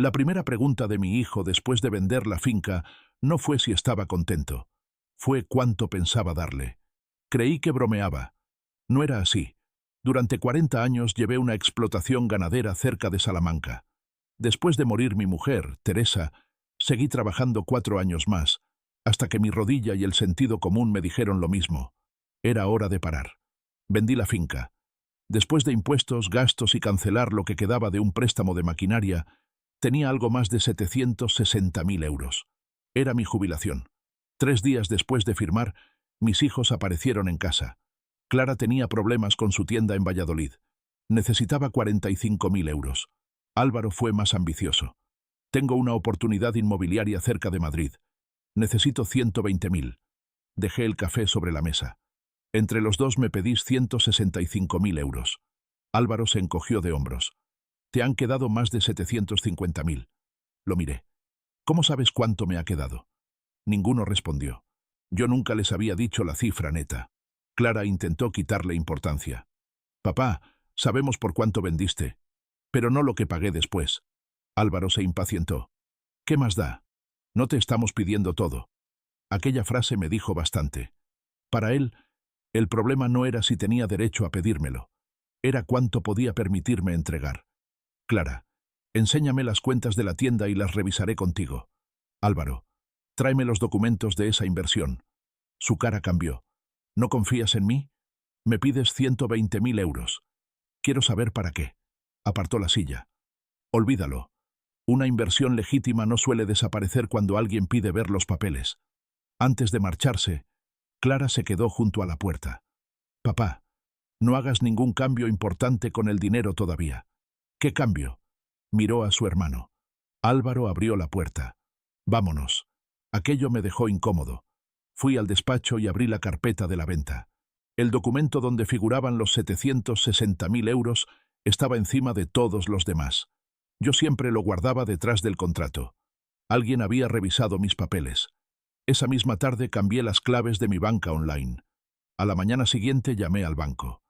La primera pregunta de mi hijo después de vender la finca no fue si estaba contento, fue cuánto pensaba darle. Creí que bromeaba. No era así. Durante 40 años llevé una explotación ganadera cerca de Salamanca. Después de morir mi mujer, Teresa, seguí trabajando 4 años más, hasta que mi rodilla y el sentido común me dijeron lo mismo. Era hora de parar. Vendí la finca. Después de impuestos, gastos y cancelar lo que quedaba de un préstamo de maquinaria, tenía algo más de 760.000 euros. Era mi jubilación. 3 días después de firmar, mis hijos aparecieron en casa. Clara tenía problemas con su tienda en Valladolid. Necesitaba 45.000 euros. Álvaro fue más ambicioso. Tengo una oportunidad inmobiliaria cerca de Madrid. Necesito 120.000. Dejé el café sobre la mesa. Entre los dos me pedís 165.000 euros. Álvaro se encogió de hombros. Te han quedado más de 750.000. Lo miré. ¿Cómo sabes cuánto me ha quedado? Ninguno respondió. Yo nunca les había dicho la cifra neta. Clara intentó quitarle importancia. Papá, sabemos por cuánto vendiste, pero no lo que pagué después. Álvaro se impacientó. ¿Qué más da? No te estamos pidiendo todo. Aquella frase me dijo bastante. Para él, el problema no era si tenía derecho a pedírmelo. Era cuánto podía permitirme entregar. Clara, enséñame las cuentas de la tienda y las revisaré contigo. Álvaro, tráeme los documentos de esa inversión. Su cara cambió. ¿No confías en mí? Me pides 120.000 euros. Quiero saber para qué. Apartó la silla. Olvídalo. Una inversión legítima no suele desaparecer cuando alguien pide ver los papeles. Antes de marcharse, Clara se quedó junto a la puerta. Papá, no hagas ningún cambio importante con el dinero todavía. ¿Qué cambio? Miró a su hermano. Álvaro abrió la puerta. Vámonos. Aquello me dejó incómodo. Fui al despacho y abrí la carpeta de la venta. El documento donde figuraban los 760.000 euros estaba encima de todos los demás. Yo siempre lo guardaba detrás del contrato. Alguien había revisado mis papeles. Esa misma tarde cambié las claves de mi banca online. A la mañana siguiente llamé al banco.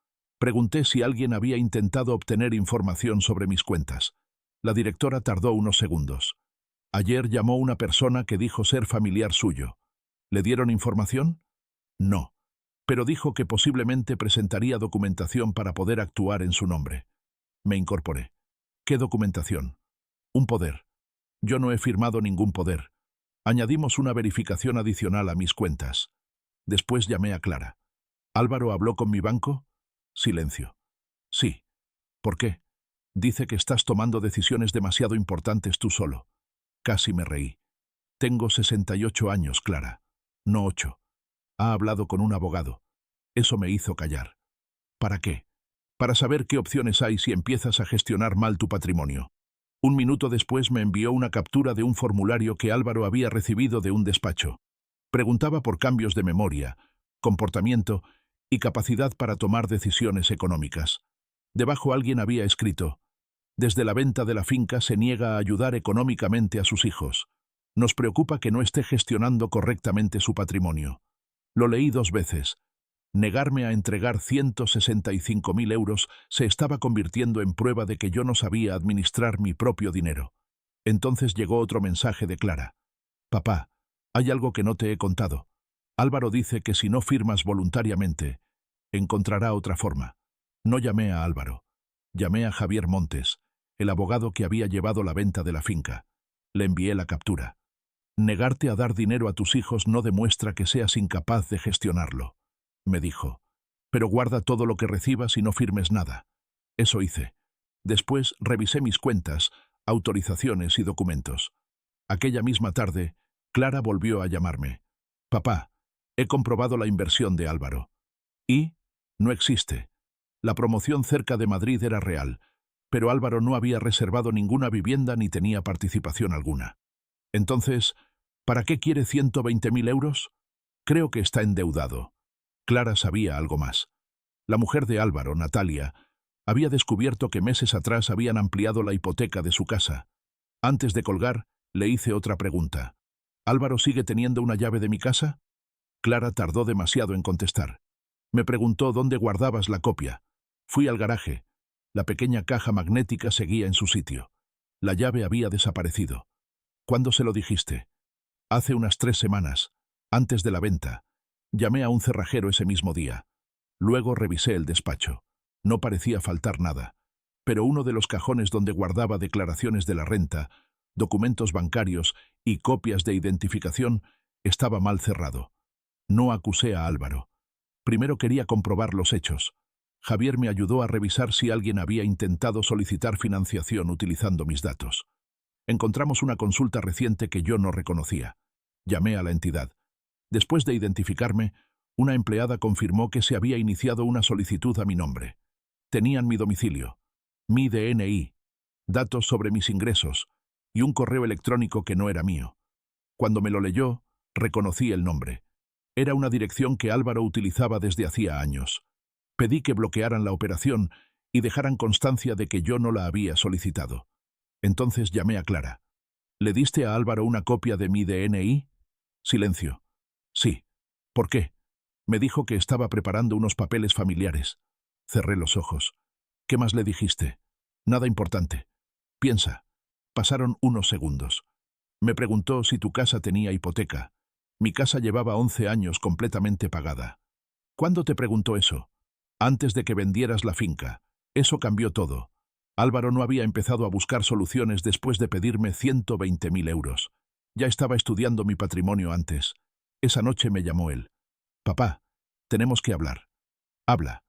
Pregunté si alguien había intentado obtener información sobre mis cuentas. La directora tardó unos segundos. Ayer llamó una persona que dijo ser familiar suyo. ¿Le dieron información? No, pero dijo que posiblemente presentaría documentación para poder actuar en su nombre. Me incorporé. ¿Qué documentación? Un poder. Yo no he firmado ningún poder. Añadimos una verificación adicional a mis cuentas. Después llamé a Clara. ¿Álvaro habló con mi banco? Silencio. Sí. ¿Por qué? Dice que estás tomando decisiones demasiado importantes tú solo. Casi me reí. Tengo 68 años, Clara. No 8. Ha hablado con un abogado. Eso me hizo callar. ¿Para qué? Para saber qué opciones hay si empiezas a gestionar mal tu patrimonio. Un minuto después me envió una captura de un formulario que Álvaro había recibido de un despacho. Preguntaba por cambios de memoria, comportamiento y capacidad para tomar decisiones económicas. Debajo alguien había escrito: desde la venta de la finca se niega a ayudar económicamente a sus hijos. Nos preocupa que no esté gestionando correctamente su patrimonio. Lo leí 2 veces. Negarme a entregar 165.000 euros se estaba convirtiendo en prueba de que yo no sabía administrar mi propio dinero. Entonces llegó otro mensaje de Clara. Papá, hay algo que no te he contado. Álvaro dice que si no firmas voluntariamente, encontrará otra forma. No llamé a Álvaro. Llamé a Javier Montes, el abogado que había llevado la venta de la finca. Le envié la captura. Negarte a dar dinero a tus hijos no demuestra que seas incapaz de gestionarlo, me dijo. Pero guarda todo lo que recibas y no firmes nada. Eso hice. Después revisé mis cuentas, autorizaciones y documentos. Aquella misma tarde, Clara volvió a llamarme. Papá, he comprobado la inversión de Álvaro. Y no existe. La promoción cerca de Madrid era real, pero Álvaro no había reservado ninguna vivienda ni tenía participación alguna. Entonces, ¿para qué quiere 120.000 euros? Creo que está endeudado. Clara sabía algo más. La mujer de Álvaro, Natalia, había descubierto que meses atrás habían ampliado la hipoteca de su casa. Antes de colgar, le hice otra pregunta. ¿Álvaro sigue teniendo una llave de mi casa? Clara tardó demasiado en contestar. Me preguntó dónde guardabas la copia. Fui al garaje. La pequeña caja magnética seguía en su sitio. La llave había desaparecido. ¿Cuándo se lo dijiste? Hace unas 3 semanas, antes de la venta. Llamé a un cerrajero ese mismo día. Luego revisé el despacho. No parecía faltar nada, pero uno de los cajones donde guardaba declaraciones de la renta, documentos bancarios y copias de identificación estaba mal cerrado. No acusé a Álvaro. Primero quería comprobar los hechos. Javier me ayudó a revisar si alguien había intentado solicitar financiación utilizando mis datos. Encontramos una consulta reciente que yo no reconocía. Llamé a la entidad. Después de identificarme, una empleada confirmó que se había iniciado una solicitud a mi nombre. Tenían mi domicilio, mi DNI, datos sobre mis ingresos y un correo electrónico que no era mío. Cuando me lo leyó, reconocí el nombre. Era una dirección que Álvaro utilizaba desde hacía años. Pedí que bloquearan la operación y dejaran constancia de que yo no la había solicitado. Entonces llamé a Clara. ¿Le diste a Álvaro una copia de mi DNI? Silencio. Sí. ¿Por qué? Me dijo que estaba preparando unos papeles familiares. Cerré los ojos. ¿Qué más le dijiste? Nada importante. Piensa. Pasaron unos segundos. Me preguntó si tu casa tenía hipoteca. Mi casa llevaba 11 años completamente pagada. ¿Cuándo te preguntó eso? Antes de que vendieras la finca. Eso cambió todo. Álvaro no había empezado a buscar soluciones después de pedirme 120.000 euros. Ya estaba estudiando mi patrimonio antes. Esa noche me llamó él. Papá, tenemos que hablar. Habla.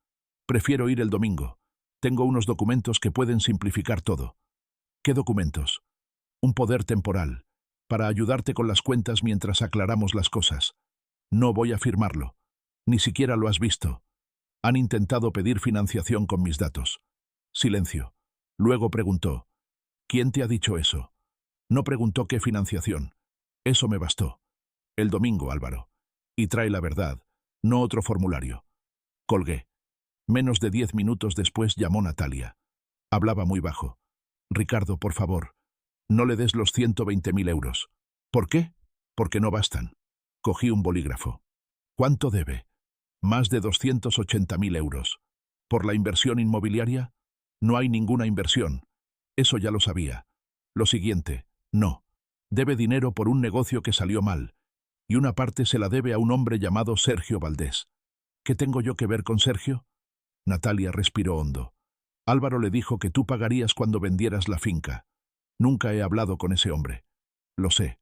Prefiero ir el domingo. Tengo unos documentos que pueden simplificar todo. ¿Qué documentos? Un poder temporal, para ayudarte con las cuentas mientras aclaramos las cosas. No voy a firmarlo. Ni siquiera lo has visto. Han intentado pedir financiación con mis datos. Silencio. Luego preguntó. ¿Quién te ha dicho eso? No preguntó qué financiación. Eso me bastó. El domingo, Álvaro. Y trae la verdad, no otro formulario. Colgué. Menos de 10 minutos después llamó Natalia. Hablaba muy bajo. Ricardo, por favor, no le des los 120.000 euros. ¿Por qué? Porque no bastan. Cogí un bolígrafo. ¿Cuánto debe? Más de 280.000 euros. ¿Por la inversión inmobiliaria? No hay ninguna inversión. Eso ya lo sabía. Lo siguiente, no. Debe dinero por un negocio que salió mal, y una parte se la debe a un hombre llamado Sergio Valdés. ¿Qué tengo yo que ver con Sergio? Natalia respiró hondo. Álvaro le dijo que tú pagarías cuando vendieras la finca. Nunca he hablado con ese hombre. Lo sé.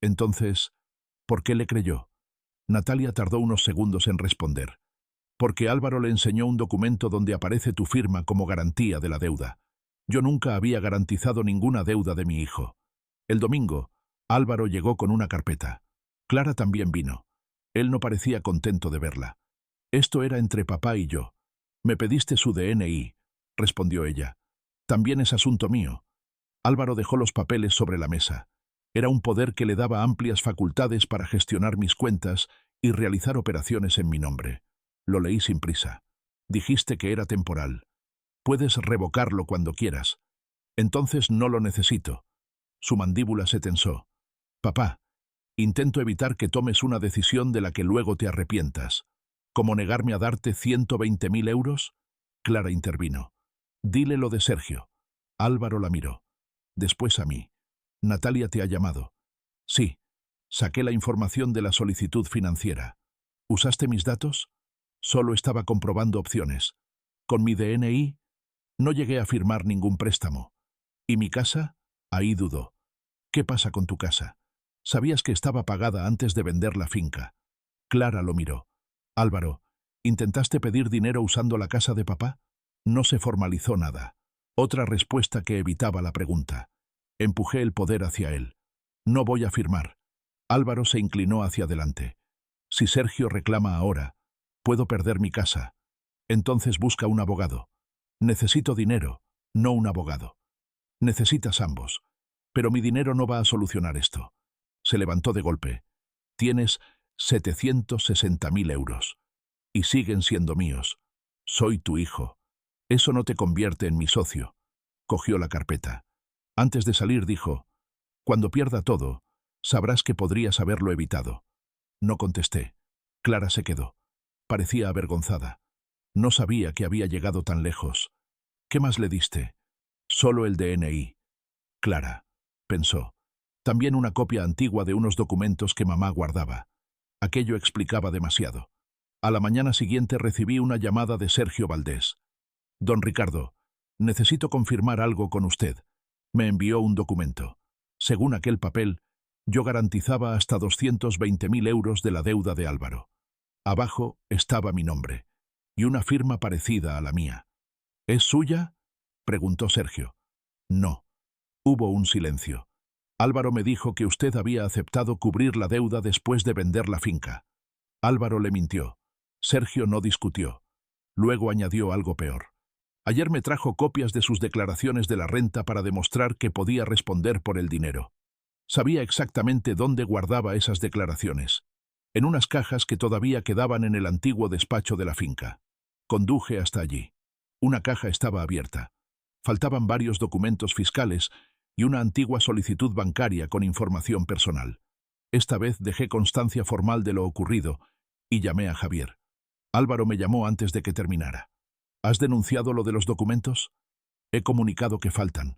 Entonces, ¿por qué le creyó? Natalia tardó unos segundos en responder. Porque Álvaro le enseñó un documento donde aparece tu firma como garantía de la deuda. Yo nunca había garantizado ninguna deuda de mi hijo. El domingo, Álvaro llegó con una carpeta. Clara también vino. Él no parecía contento de verla. Esto era entre papá y yo. Me pediste su DNI, respondió ella. También es asunto mío. Álvaro dejó los papeles sobre la mesa. Era un poder que le daba amplias facultades para gestionar mis cuentas y realizar operaciones en mi nombre. Lo leí sin prisa. Dijiste que era temporal. Puedes revocarlo cuando quieras. Entonces no lo necesito. Su mandíbula se tensó. Papá, intento evitar que tomes una decisión de la que luego te arrepientas. ¿Cómo negarme a darte 120.000 euros? Clara intervino. Dile lo de Sergio. Álvaro la miró. Después a mí. Natalia te ha llamado. Sí. Saqué la información de la solicitud financiera. ¿Usaste mis datos? Solo estaba comprobando opciones. Con mi DNI, no llegué a firmar ningún préstamo. ¿Y mi casa? Ahí dudó. ¿Qué pasa con tu casa? Sabías que estaba pagada antes de vender la finca. Clara lo miró. Álvaro, ¿intentaste pedir dinero usando la casa de papá? No se formalizó nada. Otra respuesta que evitaba la pregunta. Empujé el poder hacia él. No voy a firmar. Álvaro se inclinó hacia adelante. Si Sergio reclama ahora, puedo perder mi casa. Entonces busca un abogado. Necesito dinero, no un abogado. Necesitas ambos. Pero mi dinero no va a solucionar esto. Se levantó de golpe. Tienes 760.000 euros. Y siguen siendo míos. Soy tu hijo. Eso no te convierte en mi socio. Cogió la carpeta. Antes de salir dijo, cuando pierda todo, sabrás que podrías haberlo evitado. No contesté. Clara se quedó. Parecía avergonzada. No sabía que había llegado tan lejos. ¿Qué más le diste? Solo el DNI. Clara, pensó. También una copia antigua de unos documentos que mamá guardaba. Aquello explicaba demasiado. A la mañana siguiente recibí una llamada de Sergio Valdés. Don Ricardo, necesito confirmar algo con usted. Me envió un documento. Según aquel papel, yo garantizaba hasta 220.000 euros de la deuda de Álvaro. Abajo estaba mi nombre y una firma parecida a la mía. ¿Es suya?, preguntó Sergio. No. Hubo un silencio. Álvaro me dijo que usted había aceptado cubrir la deuda después de vender la finca. Álvaro le mintió. Sergio no discutió. Luego añadió algo peor. Ayer me trajo copias de sus declaraciones de la renta para demostrar que podía responder por el dinero. Sabía exactamente dónde guardaba esas declaraciones. En unas cajas que todavía quedaban en el antiguo despacho de la finca. Conduje hasta allí. Una caja estaba abierta. Faltaban varios documentos fiscales y una antigua solicitud bancaria con información personal. Esta vez dejé constancia formal de lo ocurrido y llamé a Javier. Álvaro me llamó antes de que terminara. ¿Has denunciado lo de los documentos? He comunicado que faltan.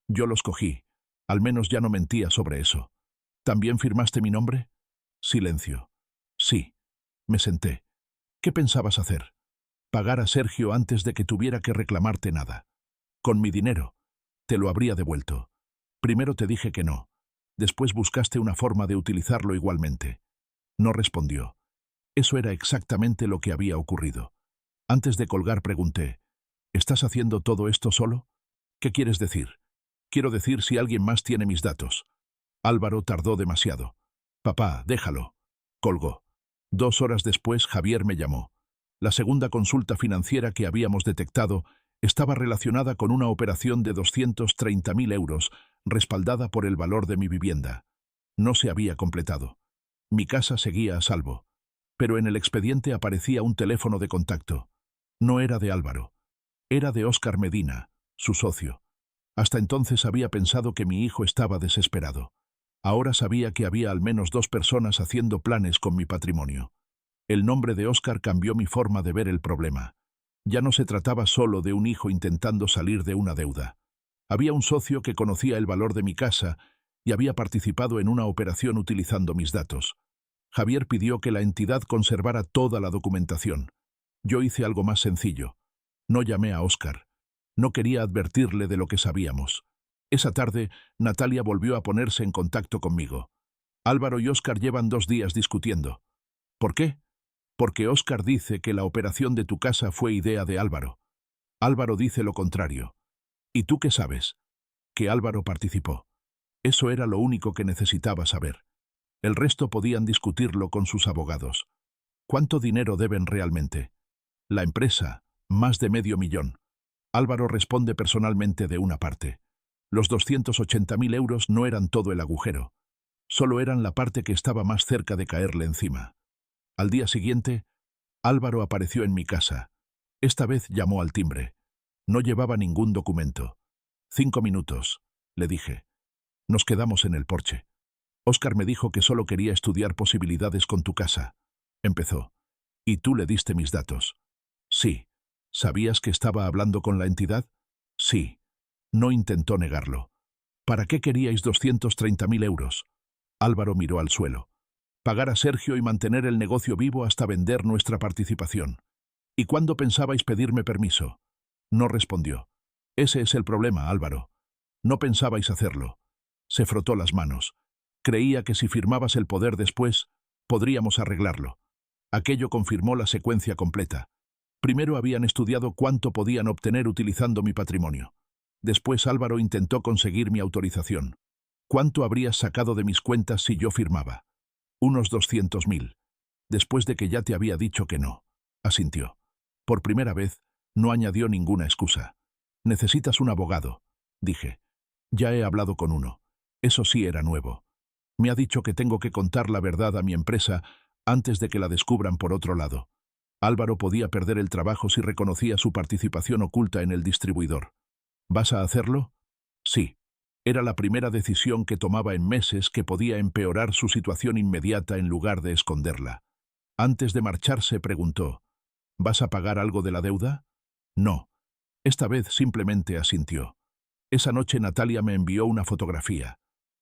Yo los cogí. Al menos ya no mentía sobre eso. ¿También firmaste mi nombre? Silencio. Sí. Me senté. ¿Qué pensabas hacer? Pagar a Sergio antes de que tuviera que reclamarte nada. Con mi dinero. Te lo habría devuelto. Primero te dije que no. Después buscaste una forma de utilizarlo igualmente. No respondió. Eso era exactamente lo que había ocurrido. Antes de colgar pregunté, ¿estás haciendo todo esto solo? ¿Qué quieres decir? Quiero decir si alguien más tiene mis datos. Álvaro tardó demasiado. Papá, déjalo. Colgó. 2 horas después Javier me llamó. La segunda consulta financiera que habíamos detectado estaba relacionada con una operación de 230.000 euros, respaldada por el valor de mi vivienda. No se había completado. Mi casa seguía a salvo. Pero en el expediente aparecía un teléfono de contacto. No era de Álvaro. Era de Óscar Medina, su socio. Hasta entonces había pensado que mi hijo estaba desesperado. Ahora sabía que había al menos 2 personas haciendo planes con mi patrimonio. El nombre de Óscar cambió mi forma de ver el problema. Ya no se trataba solo de un hijo intentando salir de una deuda. Había un socio que conocía el valor de mi casa y había participado en una operación utilizando mis datos. Javier pidió que la entidad conservara toda la documentación. Yo hice algo más sencillo. No llamé a Óscar. No quería advertirle de lo que sabíamos. Esa tarde, Natalia volvió a ponerse en contacto conmigo. Álvaro y Óscar llevan 2 días discutiendo. ¿Por qué? Porque Óscar dice que la operación de tu casa fue idea de Álvaro. Álvaro dice lo contrario. ¿Y tú qué sabes? Que Álvaro participó. Eso era lo único que necesitaba saber. El resto podían discutirlo con sus abogados. ¿Cuánto dinero deben realmente? La empresa, más de $500.000. Álvaro responde personalmente de una parte. Los 280.000 euros no eran todo el agujero. Solo eran la parte que estaba más cerca de caerle encima. Al día siguiente, Álvaro apareció en mi casa. Esta vez llamó al timbre. No llevaba ningún documento. 5 minutos, le dije. Nos quedamos en el porche. Óscar me dijo que solo quería estudiar posibilidades con tu casa. Empezó. ¿Y tú le diste mis datos? Sí. ¿Sabías que estaba hablando con la entidad? Sí. No intentó negarlo. ¿Para qué queríais 230.000 euros? Álvaro miró al suelo. Pagar a Sergio y mantener el negocio vivo hasta vender nuestra participación. ¿Y cuándo pensabais pedirme permiso? No respondió. Ese es el problema, Álvaro. No pensabais hacerlo. Se frotó las manos. Creía que si firmabas el poder después, podríamos arreglarlo. Aquello confirmó la secuencia completa. Primero habían estudiado cuánto podían obtener utilizando mi patrimonio. Después Álvaro intentó conseguir mi autorización. ¿Cuánto habrías sacado de mis cuentas si yo firmaba? Unos 200.000. Después de que ya te había dicho que no. Asintió. Por primera vez, no añadió ninguna excusa. Necesitas un abogado, dije. Ya he hablado con uno. Eso sí era nuevo. Me ha dicho que tengo que contar la verdad a mi empresa antes de que la descubran por otro lado. Álvaro podía perder el trabajo si reconocía su participación oculta en el distribuidor. ¿Vas a hacerlo? Sí. Era la primera decisión que tomaba en meses que podía empeorar su situación inmediata en lugar de esconderla. Antes de marcharse preguntó, ¿vas a pagar algo de la deuda? No. Esta vez simplemente asintió. Esa noche Natalia me envió una fotografía.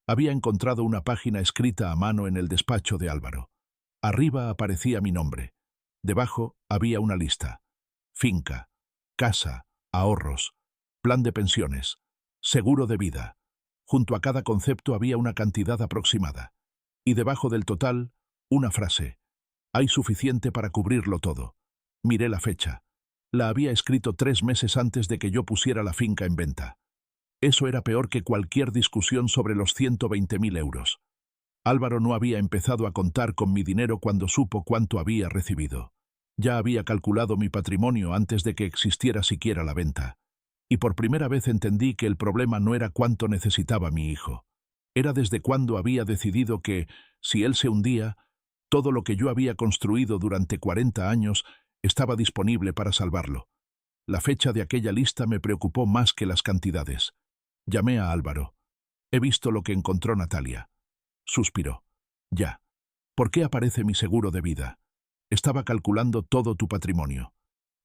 Había encontrado una página escrita a mano en el despacho de Álvaro. Arriba aparecía mi nombre. Debajo había una lista. Finca, casa, ahorros, plan de pensiones, seguro de vida. Junto a cada concepto había una cantidad aproximada. Y debajo del total, una frase. Hay suficiente para cubrirlo todo. Miré la fecha. La había escrito 3 meses antes de que yo pusiera la finca en venta. Eso era peor que cualquier discusión sobre los 120.000 euros. Álvaro no había empezado a contar con mi dinero cuando supo cuánto había recibido. Ya había calculado mi patrimonio antes de que existiera siquiera la venta. Y por primera vez entendí que el problema no era cuánto necesitaba mi hijo. Era desde cuándo había decidido que, si él se hundía, todo lo que yo había construido durante 40 años estaba disponible para salvarlo. La fecha de aquella lista me preocupó más que las cantidades. Llamé a Álvaro. He visto lo que encontró Natalia. Suspiró. Ya. ¿Por qué aparece mi seguro de vida? Estaba calculando todo tu patrimonio.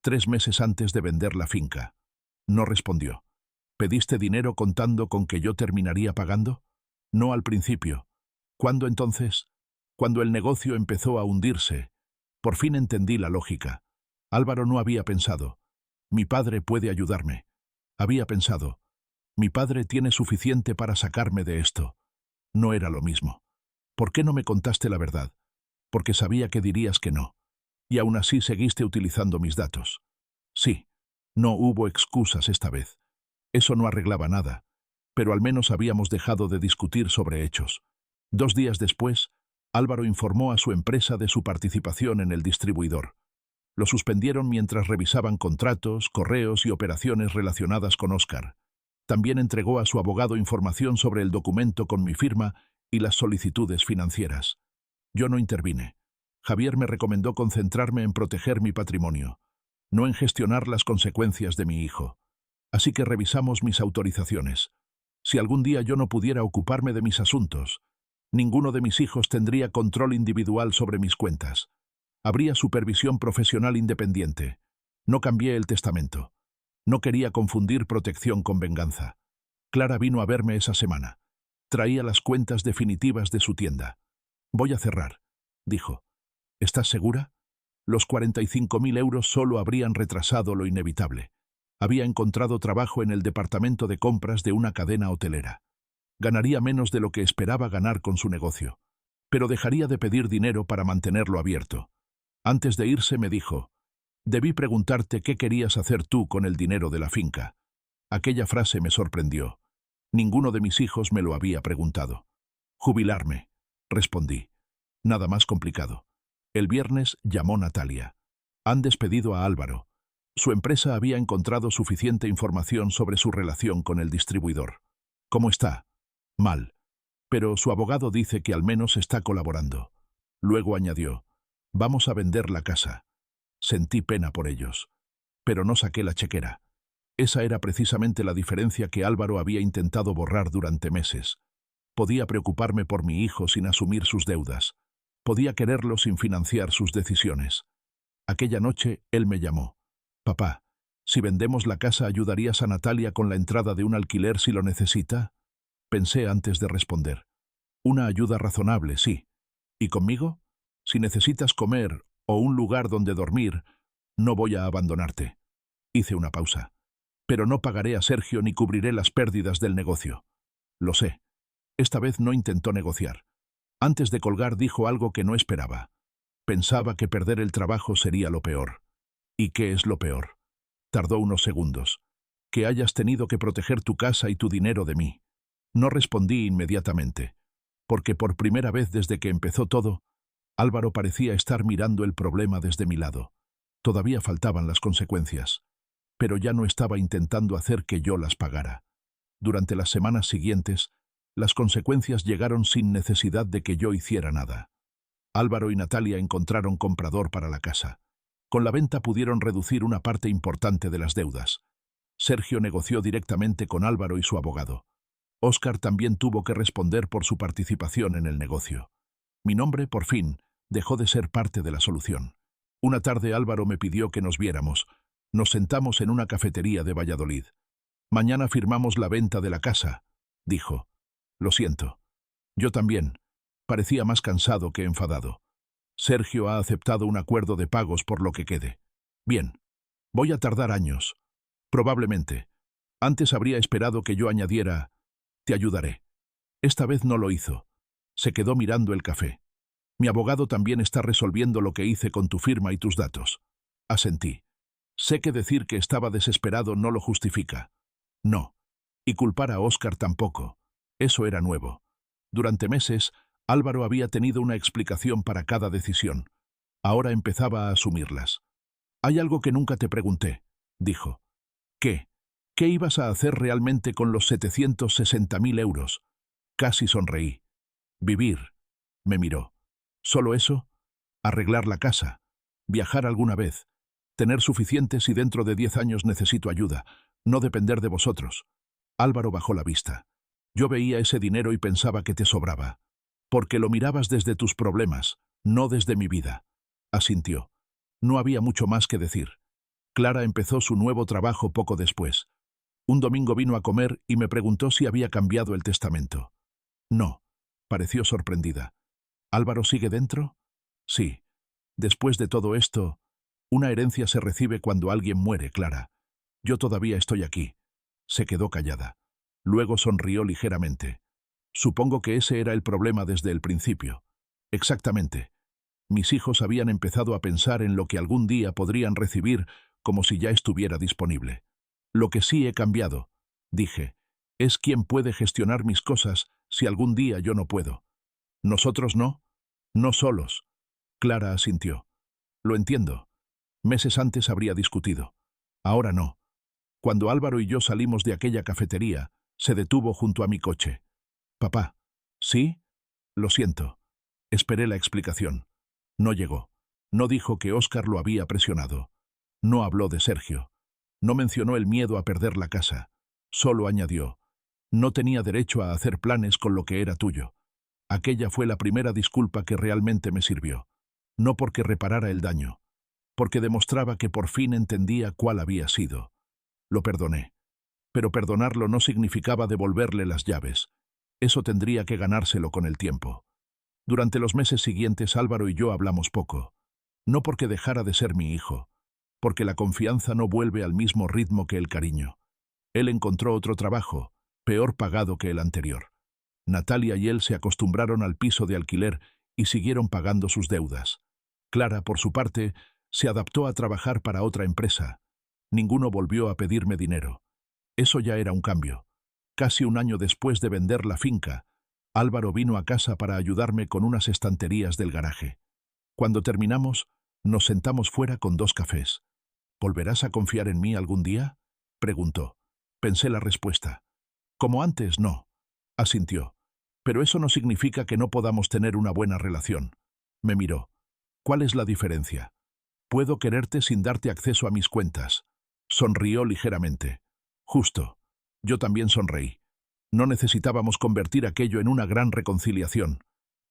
3 meses antes de vender la finca. No respondió. ¿Pediste dinero contando con que yo terminaría pagando? No al principio. ¿Cuándo entonces? Cuando el negocio empezó a hundirse. Por fin entendí la lógica. Álvaro no había pensado. Mi padre puede ayudarme. Había pensado. Mi padre tiene suficiente para sacarme de esto. No era lo mismo. ¿Por qué no me contaste la verdad? Porque sabía que dirías que no. Y aún así seguiste utilizando mis datos. Sí. No hubo excusas esta vez. Eso no arreglaba nada. Pero al menos habíamos dejado de discutir sobre hechos. 2 días después, Álvaro informó a su empresa de su participación en el distribuidor. Lo suspendieron mientras revisaban contratos, correos y operaciones relacionadas con Óscar. También entregó a su abogado información sobre el documento con mi firma y las solicitudes financieras. Yo no intervine. Javier me recomendó concentrarme en proteger mi patrimonio, no en gestionar las consecuencias de mi hijo. Así que revisamos mis autorizaciones. Si algún día yo no pudiera ocuparme de mis asuntos, ninguno de mis hijos tendría control individual sobre mis cuentas. Habría supervisión profesional independiente. No cambié el testamento. No quería confundir protección con venganza. Clara vino a verme esa semana. Traía las cuentas definitivas de su tienda. Voy a cerrar, dijo. ¿Estás segura? Los 45.000 euros solo habrían retrasado lo inevitable. Había encontrado trabajo en el departamento de compras de una cadena hotelera. Ganaría menos de lo que esperaba ganar con su negocio, pero dejaría de pedir dinero para mantenerlo abierto. Antes de irse me dijo, debí preguntarte qué querías hacer tú con el dinero de la finca. Aquella frase me sorprendió. Ninguno de mis hijos me lo había preguntado. Jubilarme, respondí. Nada más complicado. El viernes llamó Natalia. Han despedido a Álvaro. Su empresa había encontrado suficiente información sobre su relación con el distribuidor. ¿Cómo está? Mal. Pero su abogado dice que al menos está colaborando. Luego añadió, vamos a vender la casa. Sentí pena por ellos. Pero no saqué la chequera. Esa era precisamente la diferencia que Álvaro había intentado borrar durante meses. Podía preocuparme por mi hijo sin asumir sus deudas. Podía quererlo sin financiar sus decisiones. Aquella noche él me llamó. Papá, si vendemos la casa, ¿ayudarías a Natalia con la entrada de un alquiler si lo necesita? Pensé antes de responder. Una ayuda razonable, sí. ¿Y conmigo? Si necesitas comer o un lugar donde dormir, no voy a abandonarte. Hice una pausa. Pero no pagaré a Sergio ni cubriré las pérdidas del negocio. Lo sé. Esta vez no intentó negociar. Antes de colgar dijo algo que no esperaba. Pensaba que perder el trabajo sería lo peor. ¿Y qué es lo peor? Tardó unos segundos. Que hayas tenido que proteger tu casa y tu dinero de mí. No respondí inmediatamente, porque por primera vez desde que empezó todo, Álvaro parecía estar mirando el problema desde mi lado. Todavía faltaban las consecuencias, pero ya no estaba intentando hacer que yo las pagara. Durante las semanas siguientes, las consecuencias llegaron sin necesidad de que yo hiciera nada. Álvaro y Natalia encontraron comprador para la casa. Con la venta pudieron reducir una parte importante de las deudas. Sergio negoció directamente con Álvaro y su abogado. Óscar también tuvo que responder por su participación en el negocio. Mi nombre, por fin, dejó de ser parte de la solución. Una tarde Álvaro me pidió que nos viéramos. Nos sentamos en una cafetería de Valladolid. Mañana firmamos la venta de la casa, dijo. Lo siento. Yo también. Parecía más cansado que enfadado. Sergio ha aceptado un acuerdo de pagos por lo que quede. Bien. Voy a tardar años. Probablemente. Antes habría esperado que yo añadiera, te ayudaré. Esta vez no lo hizo. Se quedó mirando el café. Mi abogado también está resolviendo lo que hice con tu firma y tus datos. Asentí. Sé que decir que estaba desesperado no lo justifica. No. Y culpar a Óscar tampoco. Eso era nuevo. Durante meses, Álvaro había tenido una explicación para cada decisión. Ahora empezaba a asumirlas. Hay algo que nunca te pregunté, dijo. ¿Qué? ¿Qué ibas a hacer realmente con los 760.000 euros? Casi sonreí. Vivir. Me miró. ¿Solo eso? Arreglar la casa. Viajar alguna vez. Tener suficientes si dentro de 10 años necesito ayuda. No depender de vosotros. Álvaro bajó la vista. Yo veía ese dinero y pensaba que te sobraba. Porque lo mirabas desde tus problemas, no desde mi vida. Asintió. No había mucho más que decir. Clara empezó su nuevo trabajo poco después. Un domingo vino a comer y me preguntó si había cambiado el testamento. No. Pareció sorprendida. ¿Álvaro sigue dentro? Sí. Después de todo esto, una herencia se recibe cuando alguien muere, Clara. Yo todavía estoy aquí. Se quedó callada. Luego sonrió ligeramente. Supongo que ese era el problema desde el principio. Exactamente. Mis hijos habían empezado a pensar en lo que algún día podrían recibir como si ya estuviera disponible. Lo que sí he cambiado, dije, es quién puede gestionar mis cosas si algún día yo no puedo. ¿Nosotros no? No solos. Clara asintió. Lo entiendo. Meses antes habría discutido. Ahora no. Cuando Álvaro y yo salimos de aquella cafetería, se detuvo junto a mi coche. Papá. ¿Sí? Lo siento. Esperé la explicación. No llegó. No dijo que Óscar lo había presionado. No habló de Sergio. No mencionó el miedo a perder la casa. Solo añadió, no tenía derecho a hacer planes con lo que era tuyo. Aquella fue la primera disculpa que realmente me sirvió. No porque reparara el daño, porque demostraba que por fin entendía cuál había sido. Lo perdoné. Pero perdonarlo no significaba devolverle las llaves. Eso tendría que ganárselo con el tiempo. Durante los meses siguientes Álvaro y yo hablamos poco. No porque dejara de ser mi hijo, porque la confianza no vuelve al mismo ritmo que el cariño. Él encontró otro trabajo, peor pagado que el anterior. Natalia y él se acostumbraron al piso de alquiler y siguieron pagando sus deudas. Clara, por su parte, se adaptó a trabajar para otra empresa. Ninguno volvió a pedirme dinero. Eso ya era un cambio. Casi un año después de vender la finca, Álvaro vino a casa para ayudarme con unas estanterías del garaje. Cuando terminamos, nos sentamos fuera con 2 cafés. ¿Volverás a confiar en mí algún día?, preguntó. Pensé la respuesta. Como antes, no. Asintió. Pero eso no significa que no podamos tener una buena relación. Me miró. ¿Cuál es la diferencia? Puedo quererte sin darte acceso a mis cuentas. Sonrió ligeramente. Justo. Yo también sonreí. No necesitábamos convertir aquello en una gran reconciliación.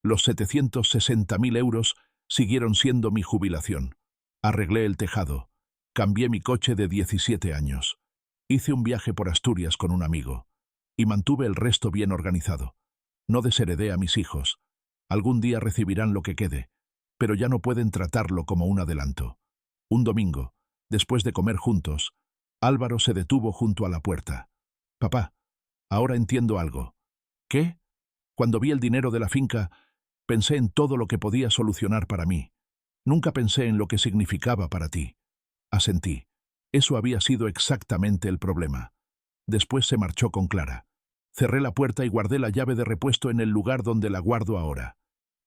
Los 760.000 euros siguieron siendo mi jubilación. Arreglé el tejado. Cambié mi coche de 17 años. Hice un viaje por Asturias con un amigo. Y mantuve el resto bien organizado. No desheredé a mis hijos. Algún día recibirán lo que quede, pero ya no pueden tratarlo como un adelanto. Un domingo, después de comer juntos, Álvaro se detuvo junto a la puerta. Papá, ahora entiendo algo. ¿Qué? Cuando vi el dinero de la finca, pensé en todo lo que podía solucionar para mí. Nunca pensé en lo que significaba para ti. Asentí. Eso había sido exactamente el problema. Después se marchó con Clara. Cerré la puerta y guardé la llave de repuesto en el lugar donde la guardo ahora.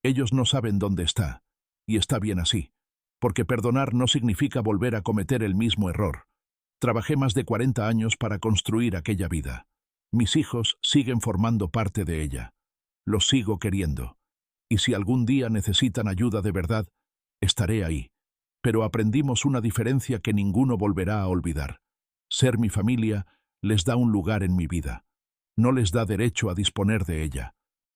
Ellos no saben dónde está. Y está bien así. Porque perdonar no significa volver a cometer el mismo error. Trabajé más de 40 años para construir aquella vida. Mis hijos siguen formando parte de ella. Los sigo queriendo. Y si algún día necesitan ayuda de verdad, estaré ahí. Pero aprendimos una diferencia que ninguno volverá a olvidar. Ser mi familia les da un lugar en mi vida. No les da derecho a disponer de ella.